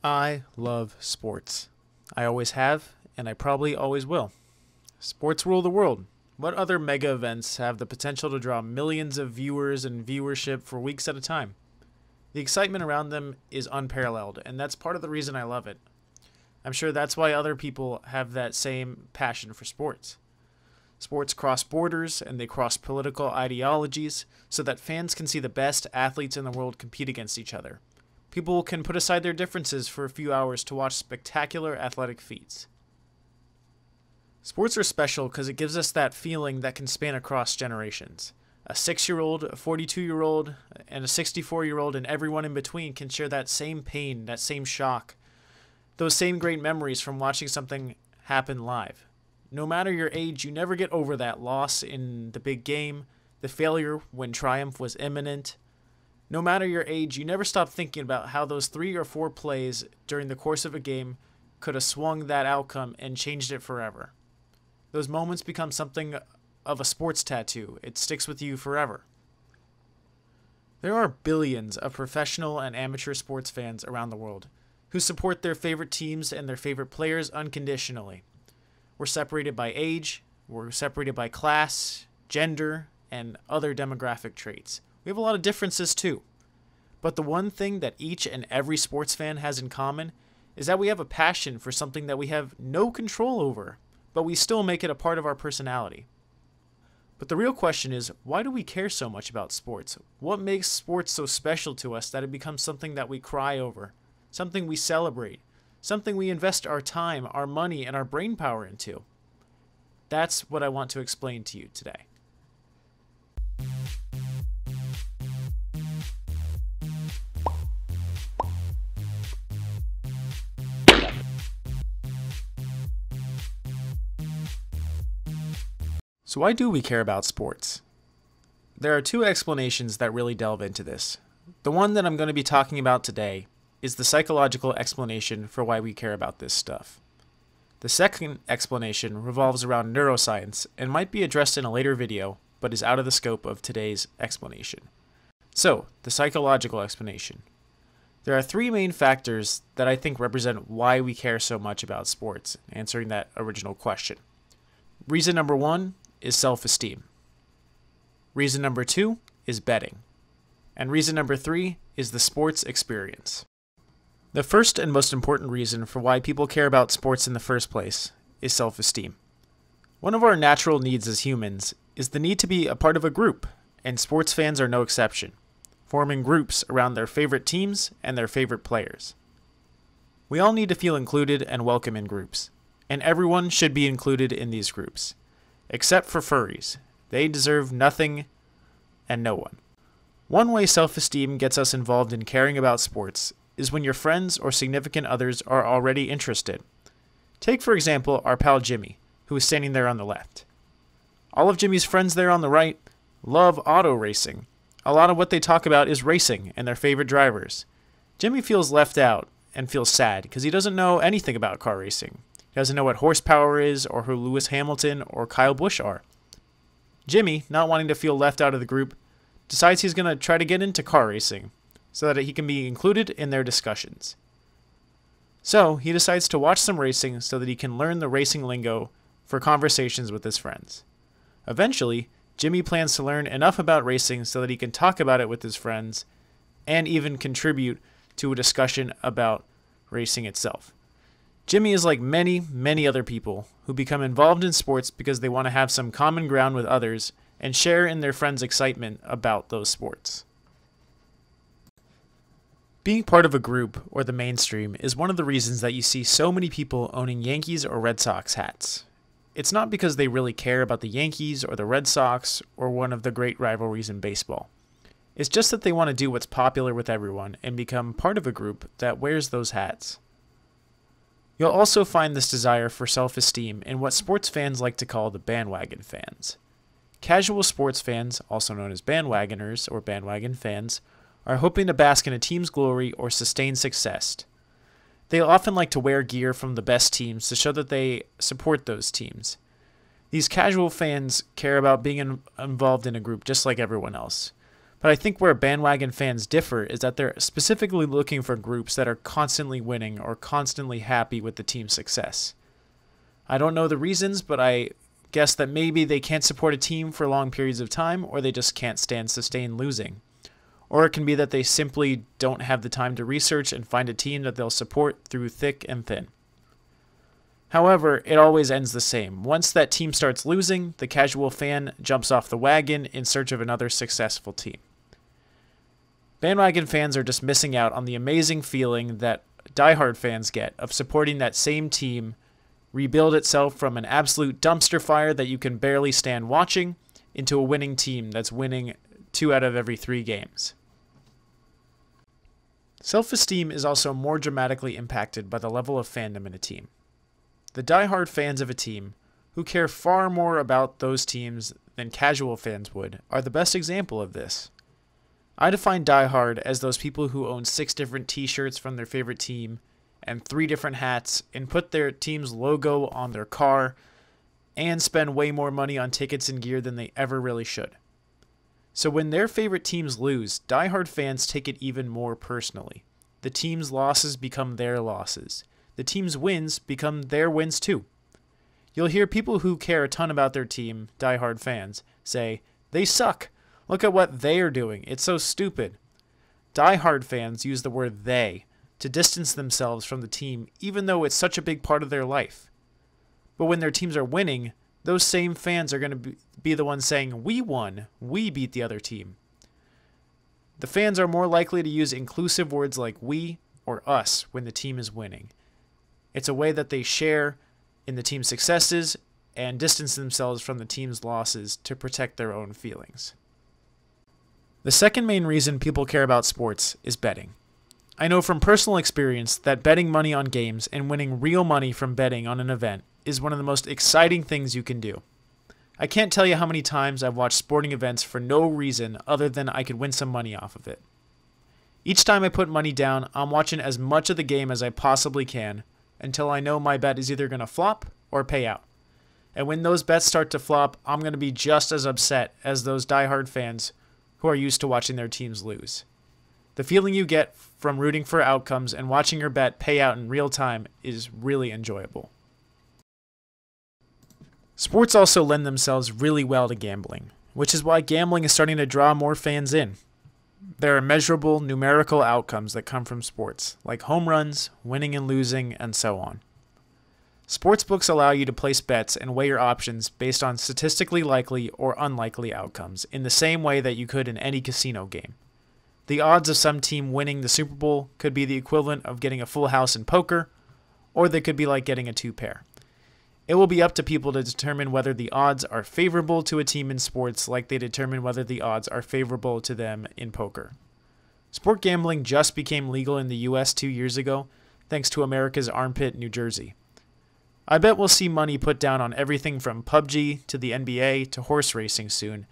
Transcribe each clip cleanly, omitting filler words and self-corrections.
I love sports. I always have, and I probably always will. Sports rule the world. What other mega events have the potential to draw millions of viewers and viewership for weeks at a time? The excitement around them is unparalleled, and that's part of the reason I love it. I'm sure that's why other people have that same passion for sports. Sports cross borders and they cross political ideologies so that fans can see the best athletes in the world compete against each other. People can put aside their differences for a few hours to watch spectacular athletic feats. Sports are special because it gives us that feeling that can span across generations. A 6-year-old, a 42-year-old, and a 64-year-old, and everyone in between can share that same pain, that same shock, those same great memories from watching something happen live. No matter your age, you never get over that loss in the big game, the failure when triumph was imminent. No matter your age, you never stop thinking about how those 3 or 4 plays during the course of a game could have swung that outcome and changed it forever. Those moments become something of a sports tattoo. It sticks with you forever. There are billions of professional and amateur sports fans around the world who support their favorite teams and their favorite players unconditionally. We're separated by age, we're separated by class, gender, and other demographic traits. We have a lot of differences too. But the one thing that each and every sports fan has in common is that we have a passion for something that we have no control over, but we still make it a part of our personality. But the real question is, why do we care so much about sports? What makes sports so special to us that it becomes something that we cry over, something we celebrate, something we invest our time, our money, and our brain power into? That's what I want to explain to you today. So why do we care about sports? There are 2 explanations that really delve into this. The one that I'm going to be talking about today is the psychological explanation for why we care about this stuff. The second explanation revolves around neuroscience and might be addressed in a later video, but is out of the scope of today's explanation. So, the psychological explanation. There are 3 main factors that I think represent why we care so much about sports, answering that original question. Reason number 1 is self-esteem. Reason number 2 is betting. And reason number 3 is the sports experience. The first and most important reason for why people care about sports in the first place is self-esteem. One of our natural needs as humans is the need to be a part of a group, and sports fans are no exception, forming groups around their favorite teams and their favorite players. We all need to feel included and welcome in groups, and everyone should be included in these groups. Except for furries. They deserve nothing and no one. One way self-esteem gets us involved in caring about sports is when your friends or significant others are already interested. Take, for example, our pal Jimmy, who is standing there on the left. All of Jimmy's friends there on the right love auto racing. A lot of what they talk about is racing and their favorite drivers. Jimmy feels left out and feels sad because he doesn't know anything about car racing. He doesn't know what horsepower is or who Lewis Hamilton or Kyle Busch are. Jimmy, not wanting to feel left out of the group, decides he's going to try to get into car racing so that he can be included in their discussions. So he decides to watch some racing so that he can learn the racing lingo for conversations with his friends. Eventually, Jimmy plans to learn enough about racing so that he can talk about it with his friends and even contribute to a discussion about racing itself. Jimmy is like many, many other people who become involved in sports because they want to have some common ground with others and share in their friends' excitement about those sports. Being part of a group or the mainstream is one of the reasons that you see so many people owning Yankees or Red Sox hats. It's not because they really care about the Yankees or the Red Sox or one of the great rivalries in baseball. It's just that they want to do what's popular with everyone and become part of a group that wears those hats. You'll also find this desire for self-esteem in what sports fans like to call the bandwagon fans. Casual sports fans, also known as bandwagoners or bandwagon fans, are hoping to bask in a team's glory or sustain success. They often like to wear gear from the best teams to show that they support those teams. These casual fans care about being involved in a group just like everyone else. But I think where bandwagon fans differ is that they're specifically looking for groups that are constantly winning or constantly happy with the team's success. I don't know the reasons, but I guess that maybe they can't support a team for long periods of time, or they just can't stand sustained losing. Or it can be that they simply don't have the time to research and find a team that they'll support through thick and thin. However, it always ends the same. Once that team starts losing, the casual fan jumps off the wagon in search of another successful team. Bandwagon fans are just missing out on the amazing feeling that diehard fans get of supporting that same team rebuild itself from an absolute dumpster fire that you can barely stand watching into a winning team that's winning 2 out of every 3 games. Self-esteem is also more dramatically impacted by the level of fandom in a team. The diehard fans of a team, who care far more about those teams than casual fans would, are the best example of this. I define diehard as those people who own 6 different t-shirts from their favorite team and 3 different hats and put their team's logo on their car and spend way more money on tickets and gear than they ever really should. So when their favorite teams lose, diehard fans take it even more personally. The team's losses become their losses. The team's wins become their wins too. You'll hear people who care a ton about their team, diehard fans, say, "They suck. Look at what they are doing. It's so stupid." Diehard fans use the word "they" to distance themselves from the team, even though it's such a big part of their life. But when their teams are winning, those same fans are going to be the ones saying, "We won. We beat the other team." The fans are more likely to use inclusive words like "we" or "us" when the team is winning. It's a way that they share in the team's successes and distance themselves from the team's losses to protect their own feelings. The second main reason people care about sports is betting. I know from personal experience that betting money on games and winning real money from betting on an event is one of the most exciting things you can do. I can't tell you how many times I've watched sporting events for no reason other than I could win some money off of it. Each time I put money down, I'm watching as much of the game as I possibly can until I know my bet is either going to flop or pay out. And when those bets start to flop, I'm going to be just as upset as those diehard fans who are used to watching their teams lose. The feeling you get from rooting for outcomes and watching your bet pay out in real time is really enjoyable. Sports also lend themselves really well to gambling, which is why gambling is starting to draw more fans in. There are measurable numerical outcomes that come from sports, like home runs, winning and losing, and so on. Sportsbooks allow you to place bets and weigh your options based on statistically likely or unlikely outcomes in the same way that you could in any casino game. The odds of some team winning the Super Bowl could be the equivalent of getting a full house in poker, or they could be like getting a 2-pair. It will be up to people to determine whether the odds are favorable to a team in sports like they determine whether the odds are favorable to them in poker. Sport gambling just became legal in the US 2 years ago, thanks to America's armpit, New Jersey. I bet we'll see money put down on everything from PUBG to the NBA to horse racing soon,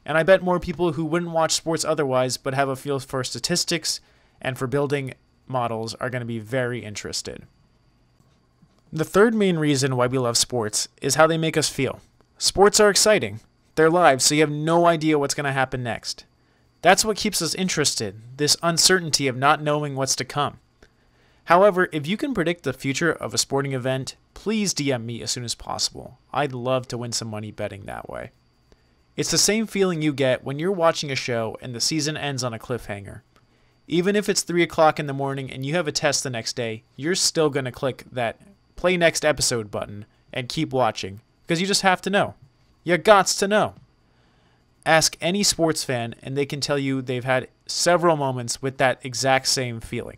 and I bet more people who wouldn't watch sports otherwise but have a feel for statistics and for building models are going to be very interested. The third main reason why we love sports is how they make us feel. Sports are exciting. They're live, so you have no idea what's going to happen next. That's what keeps us interested, this uncertainty of not knowing what's to come. However, if you can predict the future of a sporting event, please DM me as soon as possible. I'd love to win some money betting that way. It's the same feeling you get when you're watching a show and the season ends on a cliffhanger. Even if it's 3 o'clock in the morning and you have a test the next day, you're still going to click that play next episode button and keep watching because you just have to know. You gots to know. Ask any sports fan and they can tell you they've had several moments with that exact same feeling.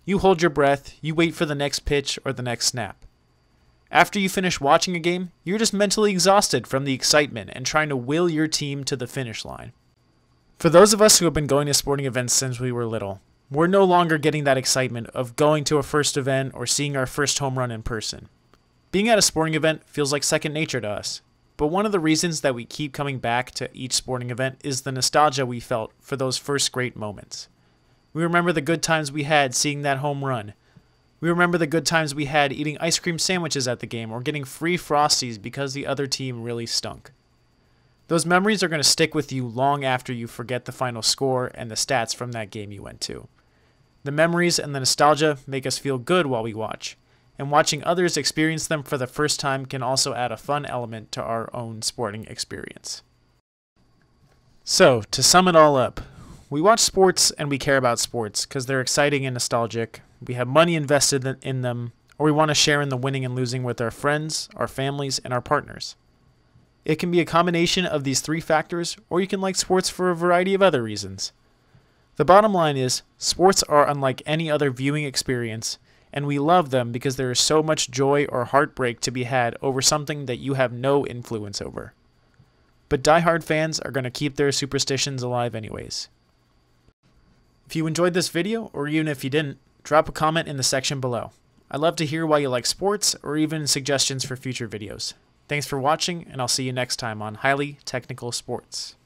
You hold your breath, you wait for the next pitch or the next snap. After you finish watching a game, you're just mentally exhausted from the excitement and trying to will your team to the finish line. For those of us who have been going to sporting events since we were little, we're no longer getting that excitement of going to a first event or seeing our first home run in person. Being at a sporting event feels like second nature to us, but one of the reasons that we keep coming back to each sporting event is the nostalgia we felt for those first great moments. We remember the good times we had seeing that home run. We remember the good times we had eating ice cream sandwiches at the game or getting free Frosties because the other team really stunk. Those memories are going to stick with you long after you forget the final score and the stats from that game you went to. The memories and the nostalgia make us feel good while we watch, and watching others experience them for the first time can also add a fun element to our own sporting experience. So, to sum it all up, we watch sports and we care about sports because they're exciting and nostalgic, we have money invested in them, or we want to share in the winning and losing with our friends, our families, and our partners. It can be a combination of these three factors, or you can like sports for a variety of other reasons. The bottom line is, sports are unlike any other viewing experience, and we love them because there is so much joy or heartbreak to be had over something that you have no influence over. But diehard fans are going to keep their superstitions alive anyways. If you enjoyed this video, or even if you didn't, drop a comment in the section below. I'd love to hear why you like sports, or even suggestions for future videos. Thanks for watching, and I'll see you next time on Highly Technical Sports.